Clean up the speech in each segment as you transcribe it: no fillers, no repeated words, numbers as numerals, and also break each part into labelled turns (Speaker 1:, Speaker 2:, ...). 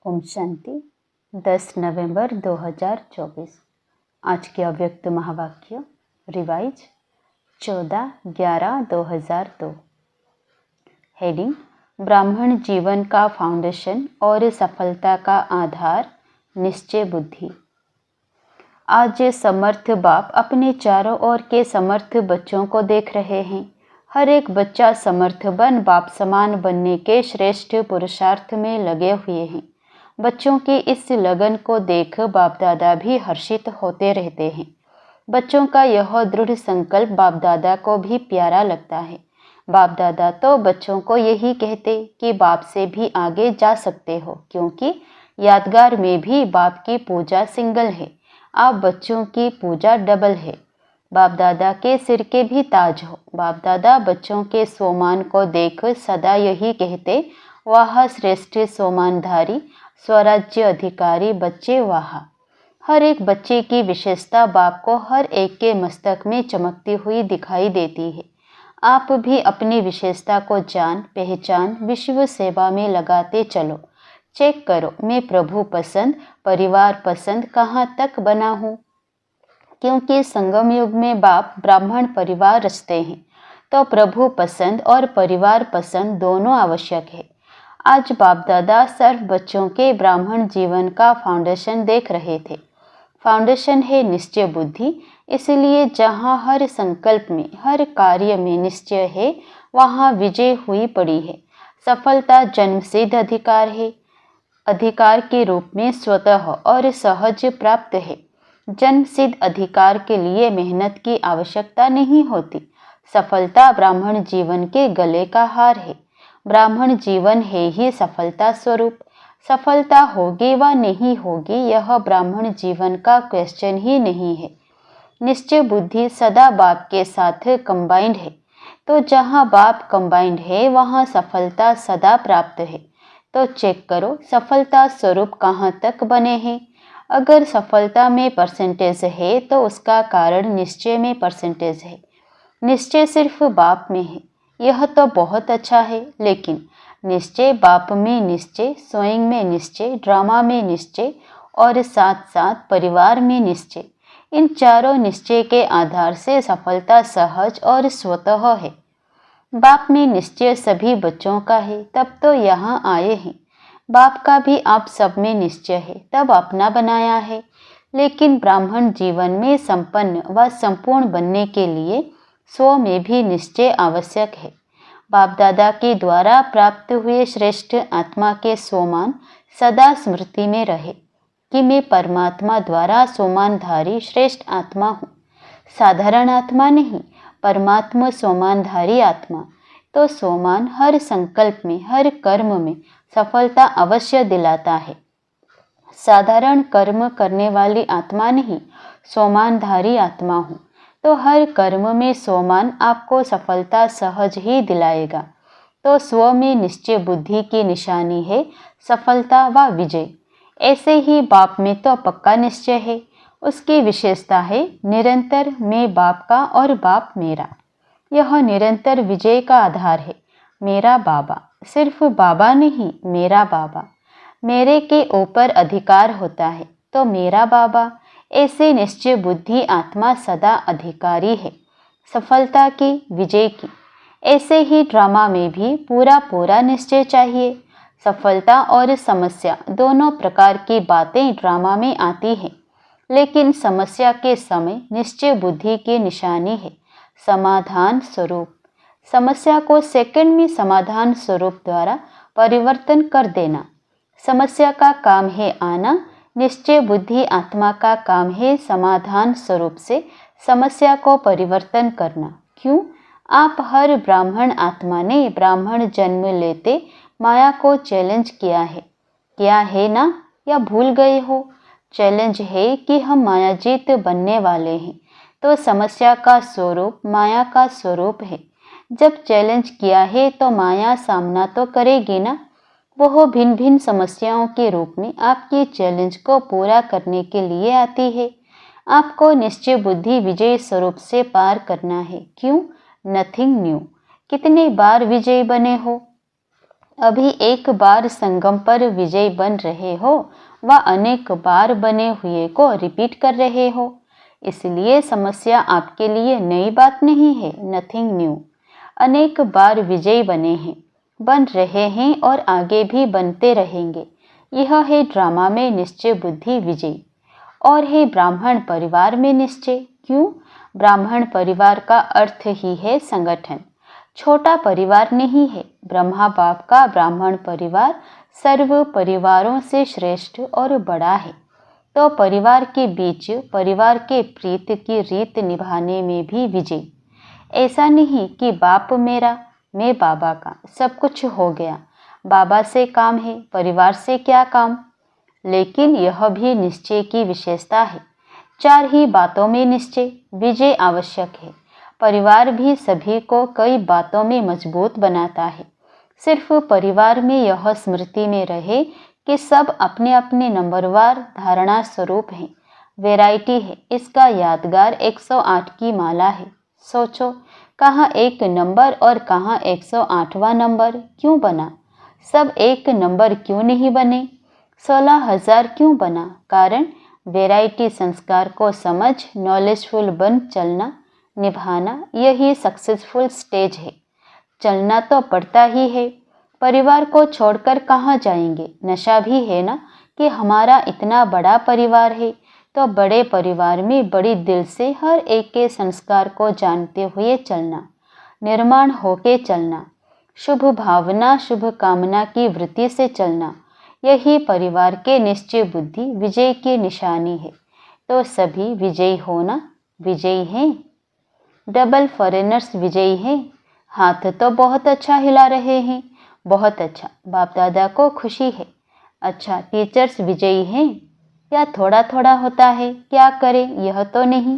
Speaker 1: ओम शांति। 10 नवंबर 2024। आज के अव्यक्त महावाक्य रिवाइज 14/11/2002। हेडिंग: ब्राह्मण जीवन का फाउंडेशन और सफलता का आधार निश्चय बुद्धि। आज समर्थ बाप अपने चारों ओर के समर्थ बच्चों को देख रहे हैं। हर एक बच्चा समर्थ बन बाप समान बनने के श्रेष्ठ पुरुषार्थ में लगे हुए हैं। बच्चों की इस लगन को देख बाप दादा भी हर्षित होते रहते हैं। बच्चों का यह दृढ़ संकल्प बाप दादा को भी प्यारा लगता है। बाप दादा तो बच्चों को यही कहते कि बाप से भी आगे जा सकते हो, क्योंकि यादगार में भी बाप की पूजा सिंगल है, आप बच्चों की पूजा डबल है। बाप दादा के सिर के भी ताज हो। बाप दादा बच्चों के सोमान को देख सदा यही कहते, वाह श्रेष्ठ सोमानधारी स्वराज्य अधिकारी बच्चे वाह। हर एक बच्चे की विशेषता बाप को हर एक के मस्तक में चमकती हुई दिखाई देती है। आप भी अपनी विशेषता को जान पहचान विश्व सेवा में लगाते चलो। चेक करो, मैं प्रभु पसंद परिवार पसंद कहाँ तक बना हूँ, क्योंकि संगम युग में बाप ब्राह्मण परिवार रचते हैं, तो प्रभु पसंद और परिवार पसंद दोनों आवश्यक है। आज बाप दादा सर्व बच्चों के ब्राह्मण जीवन का फाउंडेशन देख रहे थे। फाउंडेशन है निश्चय बुद्धि, इसलिए जहाँ हर संकल्प में हर कार्य में निश्चय है, वहाँ विजय हुई पड़ी है। सफलता जन्मसिद्ध अधिकार है, अधिकार के रूप में स्वतः और सहज प्राप्त है। जन्मसिद्ध अधिकार के लिए मेहनत की आवश्यकता नहीं होती। सफलता ब्राह्मण जीवन के गले का हार है। ब्राह्मण जीवन है ही सफलता स्वरूप। सफलता होगी व नहीं होगी, यह ब्राह्मण जीवन का क्वेश्चन ही नहीं है। निश्चय बुद्धि सदा बाप के साथ कंबाइंड है, तो जहाँ बाप कंबाइंड है वहाँ सफलता सदा प्राप्त है। तो चेक करो, सफलता स्वरूप कहाँ तक बने हैं। अगर सफलता में परसेंटेज है तो उसका कारण निश्चय में परसेंटेज है। निश्चय सिर्फ बाप में है, यह तो बहुत अच्छा है, लेकिन निश्चय बाप में निश्चय, स्वयं में निश्चय, ड्रामा में निश्चय और साथ साथ परिवार में निश्चय, इन चारों निश्चय के आधार से सफलता सहज और स्वतः है। बाप में निश्चय सभी बच्चों का है, तब तो यहाँ आए हैं। बाप का भी आप सब में निश्चय है, तब अपना बनाया है। लेकिन ब्राह्मण जीवन में संपन्न व संपूर्ण बनने के लिए स्व में भी निश्चय आवश्यक है। बाप दादा के द्वारा प्राप्त हुए श्रेष्ठ आत्मा के सोमान सदा स्मृति में रहे कि मैं परमात्मा द्वारा सोमानधारी श्रेष्ठ आत्मा हूँ, साधारण आत्मा नहीं, परमात्मा सोमानधारी आत्मा। तो सोमान हर संकल्प में हर कर्म में सफलता अवश्य दिलाता है। साधारण कर्म करने वाली आत्मा नहीं, सोमानधारी आत्मा हूँ, तो हर कर्म में सोमान आपको सफलता सहज ही दिलाएगा। तो स्व में निश्चय बुद्धि की निशानी है सफलता व विजय। ऐसे ही बाप में तो पक्का निश्चय है। उसकी विशेषता है निरंतर मैं बाप का और बाप मेरा। यह निरंतर विजय का आधार है। मेरा बाबा, सिर्फ बाबा नहीं, मेरा बाबा। मेरे के ऊपर अधिकार होता है, तो मेरा बाबा। ऐसे निश्चय बुद्धि आत्मा सदा अधिकारी है सफलता की, विजय की। ऐसे ही ड्रामा में भी पूरा पूरा निश्चय चाहिए। सफलता और समस्या दोनों प्रकार की बातें ड्रामा में आती हैं, लेकिन समस्या के समय निश्चय बुद्धि की निशानी है समाधान स्वरूप। समस्या को सेकंड में समाधान स्वरूप द्वारा परिवर्तन कर देना। समस्या का काम है आना, निश्चय बुद्धि आत्मा का काम है समाधान स्वरूप से समस्या को परिवर्तन करना। क्यों? आप हर ब्राह्मण आत्मा ने ब्राह्मण जन्म लेते माया को चैलेंज किया है ना, या भूल गए हो? चैलेंज है कि हम मायाजीत बनने वाले हैं, तो समस्या का स्वरूप माया का स्वरूप है। जब चैलेंज किया है तो माया सामना तो करेगी ना। वह भिन्न भिन्न समस्याओं के रूप में आपके चैलेंज को पूरा करने के लिए आती है। आपको निश्चय बुद्धि विजय स्वरूप से पार करना है। क्यों? Nothing new. कितने बार विजयी बने हो? अभी एक बार संगम पर विजयी बन रहे हो व अनेक बार बने हुए को रिपीट कर रहे हो, इसलिए समस्या आपके लिए नई बात नहीं है, नथिंग न्यू। अनेक बार विजयी बने हैं, बन रहे हैं और आगे भी बनते रहेंगे। यह है ड्रामा में निश्चय बुद्धि विजयी। और है ब्राह्मण परिवार में निश्चय। क्यों? ब्राह्मण परिवार का अर्थ ही है संगठन, छोटा परिवार नहीं है। ब्रह्मा बाप का ब्राह्मण परिवार सर्व परिवारों से श्रेष्ठ और बड़ा है। तो परिवार के बीच परिवार के प्रीत की रीत निभाने में भी विजय। ऐसा नहीं कि बाप मेरा, मैं बाबा का, सब कुछ हो गया, बाबा से काम है, परिवार से क्या काम। लेकिन यह भी निश्चय की विशेषता है। चार ही बातों में निश्चय विजय आवश्यक है। परिवार भी सभी को कई बातों में मजबूत बनाता है। सिर्फ परिवार में यह स्मृति में रहे कि सब अपने अपने नंबरवार धारणा स्वरूप हैं, वैरायटी है। इसका यादगार 108 की माला है। सोचो, कहाँ एक नंबर और कहाँ 108वां नंबर क्यों बना? सब एक नंबर क्यों नहीं बने? 16,000 क्यों बना? कारण वैरायटी संस्कार को समझ नॉलेजफुल बन चलना, निभाना, यही सक्सेसफुल स्टेज है। चलना तो पड़ता ही है। परिवार को छोड़कर कहाँ जाएंगे? नशा भी है ना कि हमारा इतना बड़ा परिवार है, तो बड़े परिवार में बड़ी दिल से हर एक के संस्कार को जानते हुए चलना, निर्माण होके चलना, शुभ भावना शुभ कामना की वृत्ति से चलना, यही परिवार के निश्चय बुद्धि विजय की निशानी है। तो सभी विजयी होना, विजयी हैं। डबल फॉरेनर्स विजयी हैं। हाथ तो बहुत अच्छा हिला रहे हैं, बहुत अच्छा, बाप दादा को खुशी है। अच्छा, टीचर्स विजयी हैं या थोड़ा थोड़ा होता है, क्या करें यह तो नहीं।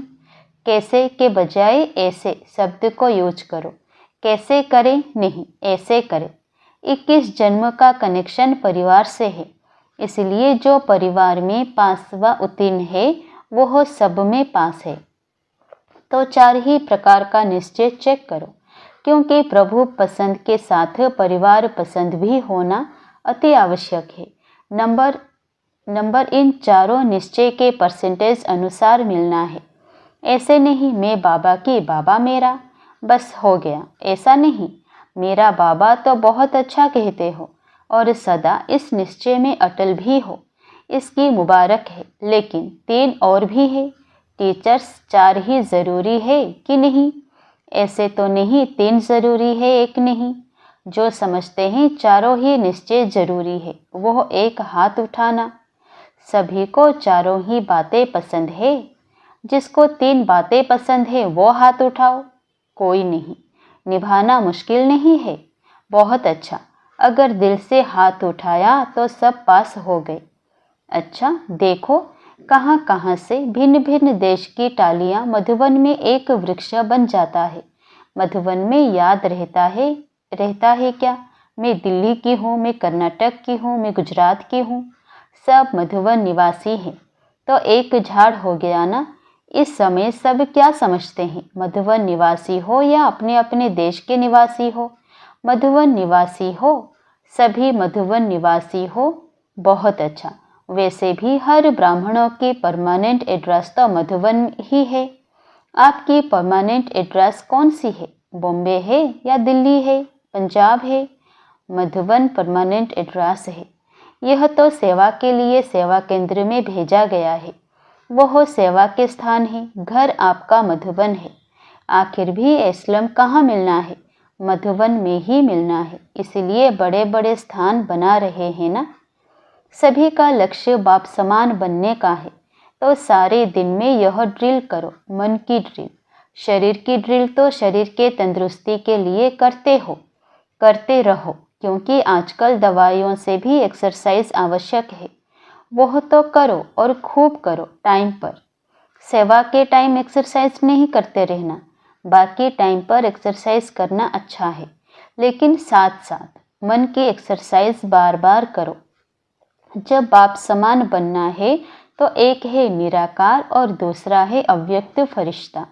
Speaker 1: कैसे के बजाय ऐसे शब्द को यूज करो। कैसे करें नहीं, ऐसे करें। 21 जन्म का कनेक्शन परिवार से है, इसलिए जो परिवार में पांचवा उत्तीर्ण है वह सब में पास है। तो चार ही प्रकार का निश्चय चेक करो, क्योंकि प्रभु पसंद के साथ परिवार पसंद भी होना अति आवश्यक है। नंबर इन चारों निश्चय के परसेंटेज अनुसार मिलना है। ऐसे नहीं मैं बाबा की, बाबा मेरा, बस हो गया। ऐसा नहीं, मेरा बाबा तो बहुत अच्छा कहते हो और सदा इस निश्चय में अटल भी हो, इसकी मुबारक है। लेकिन 3 और भी है। टीचर्स 4 ही ज़रूरी है कि नहीं? ऐसे तो नहीं 3 ज़रूरी है, एक नहीं। जो समझते हैं चारों ही निश्चय ज़रूरी है, वो एक हाथ उठाना। सभी को चारों ही बातें पसंद है। जिसको 3 बातें पसंद है वो हाथ उठाओ। कोई नहीं, निभाना मुश्किल नहीं है। बहुत अच्छा, अगर दिल से हाथ उठाया तो सब पास हो गए। अच्छा, देखो कहाँ कहाँ से भिन्न भिन्न देश की टालियाँ मधुबन में एक वृक्ष बन जाता है। मधुबन में याद रहता है क्या? मैं दिल्ली की हूँ, मैं कर्नाटक की हूँ, मैं गुजरात की हूँ, सब मधुबन निवासी हैं। तो एक झाड़ हो गया ना। इस समय सब क्या समझते हैं? मधुबन निवासी हो या अपने अपने देश के निवासी हो? मधुबन निवासी हो, सभी मधुबन निवासी हो। बहुत अच्छा। वैसे भी हर ब्राह्मणों की परमानेंट एड्रेस तो मधुबन ही है। आपकी परमानेंट एड्रेस कौन सी है? बॉम्बे है या दिल्ली है, पंजाब है? मधुबन परमानेंट एड्रेस है। यह तो सेवा के लिए सेवा केंद्र में भेजा गया है, वह सेवा के स्थान है। घर आपका मधुबन है। आखिर भी एस्लम कहाँ मिलना है? मधुबन में ही मिलना है। इसलिए बड़े बड़े स्थान बना रहे हैं ना। सभी का लक्ष्य बाप समान बनने का है। तो सारे दिन में यह ड्रिल करो, मन की ड्रिल। शरीर की ड्रिल तो शरीर के तंदुरुस्ती के लिए करते रहो, क्योंकि आजकल दवाइयों से भी एक्सरसाइज आवश्यक है। वह तो करो और खूब करो, टाइम पर। सेवा के टाइम एक्सरसाइज नहीं करते रहना, बाकी टाइम पर एक्सरसाइज करना अच्छा है, लेकिन साथ साथ मन की एक्सरसाइज बार बार करो। जब बाप समान बनना है तो एक है निराकार और दूसरा है अव्यक्त फरिश्ता।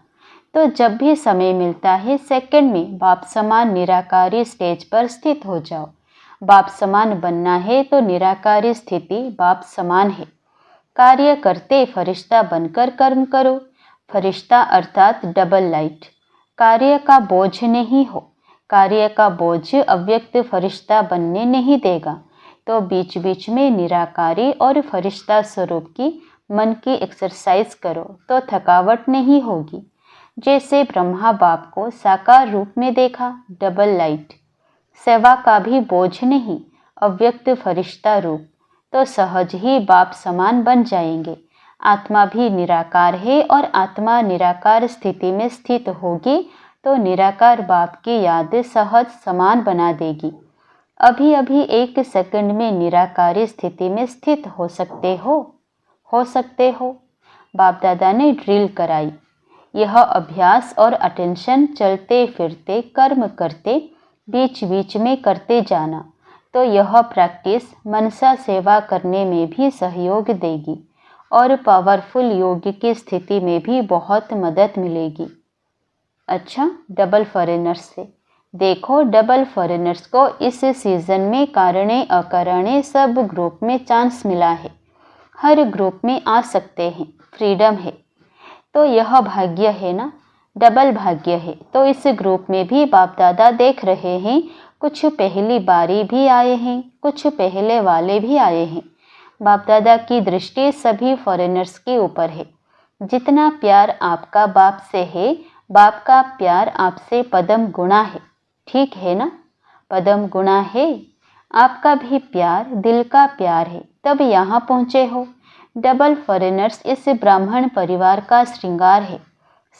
Speaker 1: तो जब भी समय मिलता है सेकंड में बाप समान निराकारी स्टेज पर स्थित हो जाओ। बाप समान बनना है तो निराकारी स्थिति बाप समान है। कार्य करते फरिश्ता बनकर कर्म करो। फरिश्ता अर्थात डबल लाइट। कार्य का बोझ नहीं हो। कार्य का बोझ अव्यक्त फरिश्ता बनने नहीं देगा। तो बीच बीच में निराकारी और फरिश्ता स्वरूप की मन की एक्सरसाइज करो तो थकावट नहीं होगी। जैसे ब्रह्मा बाप को साकार रूप में देखा, डबल लाइट। सेवा का भी बोझ नहीं, अव्यक्त फरिश्ता रूप, तो सहज ही बाप समान बन जाएंगे। आत्मा भी निराकार है और आत्मा निराकार स्थिति में स्थित होगी तो निराकार बाप की याद सहज समान बना देगी। अभी अभी 1 सेकंड में निराकारी स्थिति में स्थित हो सकते हो। बाप दादा ने ड्रिल कराई। यह अभ्यास और अटेंशन चलते फिरते कर्म करते बीच बीच में करते जाना, तो यह प्रैक्टिस मनसा सेवा करने में भी सहयोग देगी और पावरफुल योग की स्थिति में भी बहुत मदद मिलेगी। अच्छा, डबल फॉरेनर्स से देखो, डबल फॉरेनर्स को इस सीजन में कारणे अकारणे सब ग्रुप में चांस मिला है। हर ग्रुप में आ सकते हैं, फ्रीडम है। तो यह भाग्य है ना, डबल भाग्य है। तो इस ग्रुप में भी बाप दादा देख रहे हैं, कुछ पहली बारी भी आए हैं, कुछ पहले वाले भी आए हैं। बाप दादा की दृष्टि सभी फॉरेनर्स के ऊपर है। जितना प्यार आपका बाप से है, बाप का प्यार आपसे पदम गुणा है। ठीक है ना, पदम गुणा है। आपका भी प्यार दिल का प्यार है, तब यहाँ पहुँचे हो। डबल फॉरेनर्स इस ब्राह्मण परिवार का श्रृंगार है,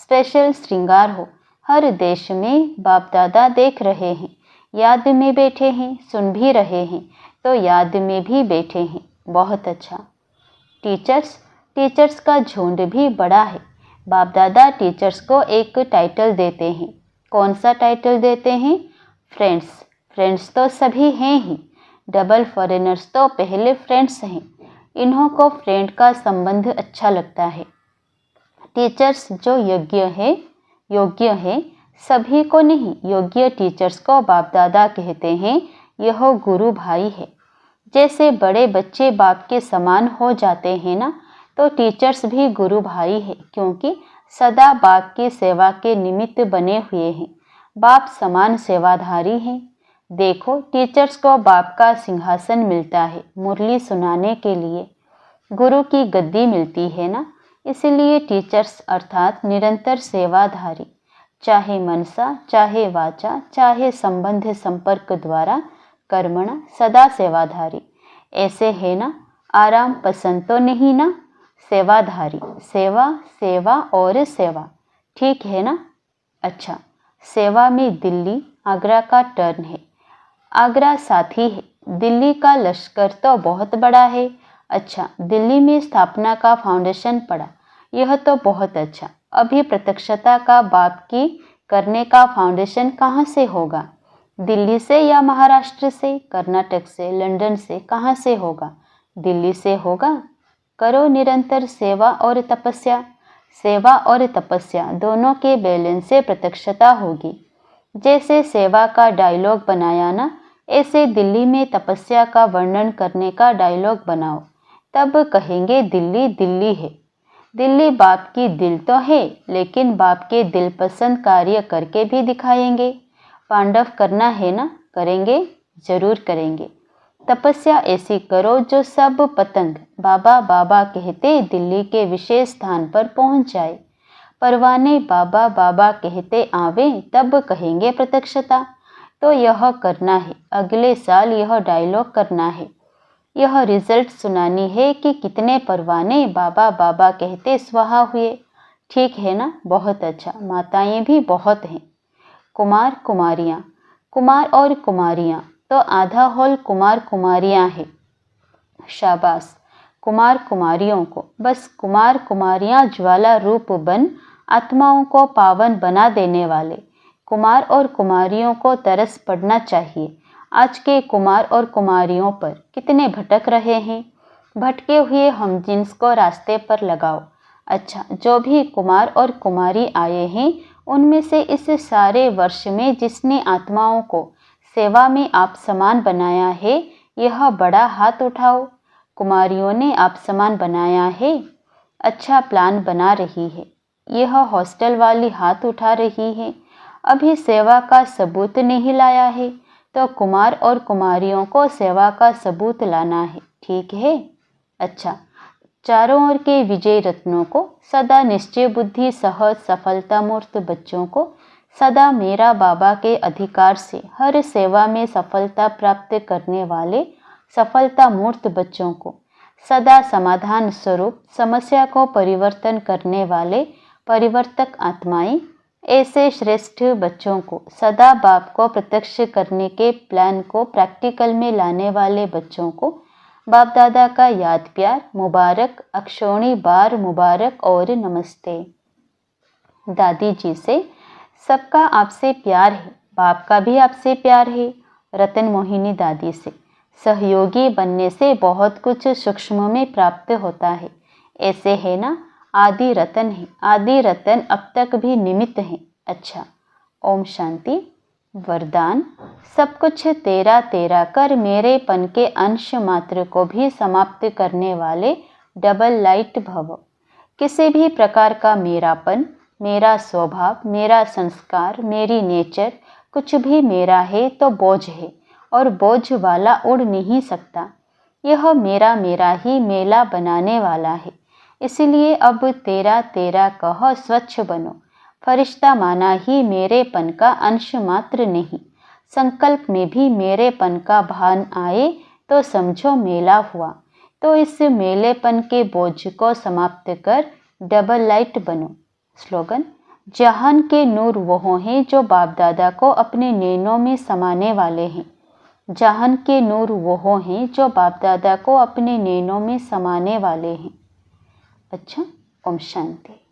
Speaker 1: स्पेशल श्रृंगार हो। हर देश में बाप दादा देख रहे हैं, याद में बैठे हैं, सुन भी रहे हैं, तो याद में भी बैठे हैं। बहुत अच्छा। टीचर्स का झुंड भी बड़ा है। बाप दादा टीचर्स को एक टाइटल देते हैं। कौन सा टाइटल देते हैं? फ्रेंड्स तो सभी हैं ही, डबल फॉरेनर्स तो पहले फ्रेंड्स हैं। इन्हों को फ्रेंड का संबंध अच्छा लगता है। टीचर्स जो योग्य है, सभी को नहीं, योग्य टीचर्स को बाप दादा कहते हैं। यह गुरु भाई है। जैसे बड़े बच्चे बाप के समान हो जाते हैं ना, तो टीचर्स भी गुरु भाई है, क्योंकि सदा बाप की सेवा के निमित्त बने हुए हैं। बाप समान सेवाधारी हैं। देखो, टीचर्स को बाप का सिंहासन मिलता है मुरली सुनाने के लिए, गुरु की गद्दी मिलती है ना, इसलिए टीचर्स अर्थात निरंतर सेवाधारी, चाहे मनसा, चाहे वाचा, चाहे संबंध संपर्क द्वारा कर्मणा, सदा सेवाधारी। ऐसे है ना, आराम पसंद तो नहीं ना, सेवाधारी, सेवा और सेवा, ठीक है ना। अच्छा, सेवा में दिल्ली आगरा का टर्न है। आगरा साथी है, दिल्ली का लश्कर तो बहुत बड़ा है। अच्छा, दिल्ली में स्थापना का फाउंडेशन पड़ा, यह तो बहुत अच्छा। अभी प्रत्यक्षता का बाप की करने का फाउंडेशन कहाँ से होगा? दिल्ली से या महाराष्ट्र से, कर्नाटक से, लंदन से, कहाँ से होगा? दिल्ली से होगा। करो निरंतर सेवा और तपस्या। सेवा और तपस्या दोनों के बैलेंस से प्रत्यक्षता होगी। जैसे सेवा का डायलॉग बनाया ना, ऐसे दिल्ली में तपस्या का वर्णन करने का डायलॉग बनाओ, तब कहेंगे दिल्ली दिल्ली है। दिल्ली बाप की दिल तो है, लेकिन बाप के दिल पसंद कार्य करके भी दिखाएंगे। पांडव करना है ना, करेंगे, जरूर करेंगे। तपस्या ऐसी करो जो सब पतंग बाबा बाबा कहते दिल्ली के विशेष स्थान पर पहुंच जाए। परवाने बाबा बाबा कहते आवे, तब कहेंगे प्रत्यक्षता। तो यह करना है, अगले साल यह डायलॉग करना है, यह रिजल्ट सुनानी है कि कितने परवाने बाबा बाबा कहते स्वाहा हुए। ठीक है ना, बहुत अच्छा। माताएं भी बहुत हैं। कुमार और कुमारियाँ, तो आधा हॉल कुमार कुमारियाँ हैं। शाबाश, कुमार कुमारियों को, बस कुमार कुमारियाँ ज्वाला रूप बन आत्माओं को पावन बना देने वाले। कुमार और कुमारियों को तरस पड़ना चाहिए। आज के कुमार और कुमारियों पर कितने भटक रहे हैं। भटके हुए हम जिन्स को रास्ते पर लगाओ। अच्छा, जो भी कुमार और कुमारी आए हैं, उनमें से इस सारे वर्ष में जिसने आत्माओं को सेवा में आप समान बनाया है, यह बड़ा हाथ उठाओ। कुमारियों ने आप समान बनाया है, अच्छा प्लान बना रही है। यह हॉस्टल वाली हाथ उठा रही है, अभी सेवा का सबूत नहीं लाया है, तो कुमार और कुमारियों को सेवा का सबूत लाना है, ठीक है? अच्छा, चारों ओर के विजय रत्नों को, सदा निश्चय बुद्धि सहज सफलता मूर्त बच्चों को, सदा मेरा बाबा के अधिकार से हर सेवा में सफलता प्राप्त करने वाले सफलता मूर्त बच्चों को, सदा समाधान स्वरूप समस्या को परिवर्तन करने वाले परिवर्तक आत्माएं, ऐसे श्रेष्ठ बच्चों को, सदा बाप को प्रत्यक्ष करने के प्लान को प्रैक्टिकल में लाने वाले बच्चों को, बाप दादा का याद प्यार मुबारक, अक्षोणी बार मुबारक और नमस्ते। दादी जी से सबका आपसे प्यार है, बाप का भी आपसे प्यार है। रतन मोहिनी दादी से सहयोगी बनने से बहुत कुछ सूक्ष्म में प्राप्त होता है, ऐसे है ना? आदि रतन है, आदि रतन अब तक भी निमित्त है। अच्छा, ओम शांति। वरदान, सब कुछ तेरा तेरा कर मेरेपन के अंश मात्र को भी समाप्त करने वाले डबल लाइट भव। किसी भी प्रकार का मेरापन, मेरा स्वभाव, मेरा संस्कार, मेरी नेचर, कुछ भी मेरा है तो बोझ है, और बोझ वाला उड़ नहीं सकता। यह मेरा मेरा ही मेला बनाने वाला है। इसलिए अब तेरा तेरा कह स्वच्छ बनो। फरिश्ता माना ही मेरेपन का अंश मात्र नहीं। संकल्प में भी मेरेपन का भान आए तो समझो मेला हुआ। तो इस मेलेपन के बोझ को समाप्त कर डबल लाइट बनो। स्लोगन, जहान के नूर वो हैं जो बाप दादा को अपने नैनों में समाने वाले हैं। जहान के नूर वो हैं जो बाप दादा को अपने नैनों में समाने वाले हैं। अच्छा, ओम शांति।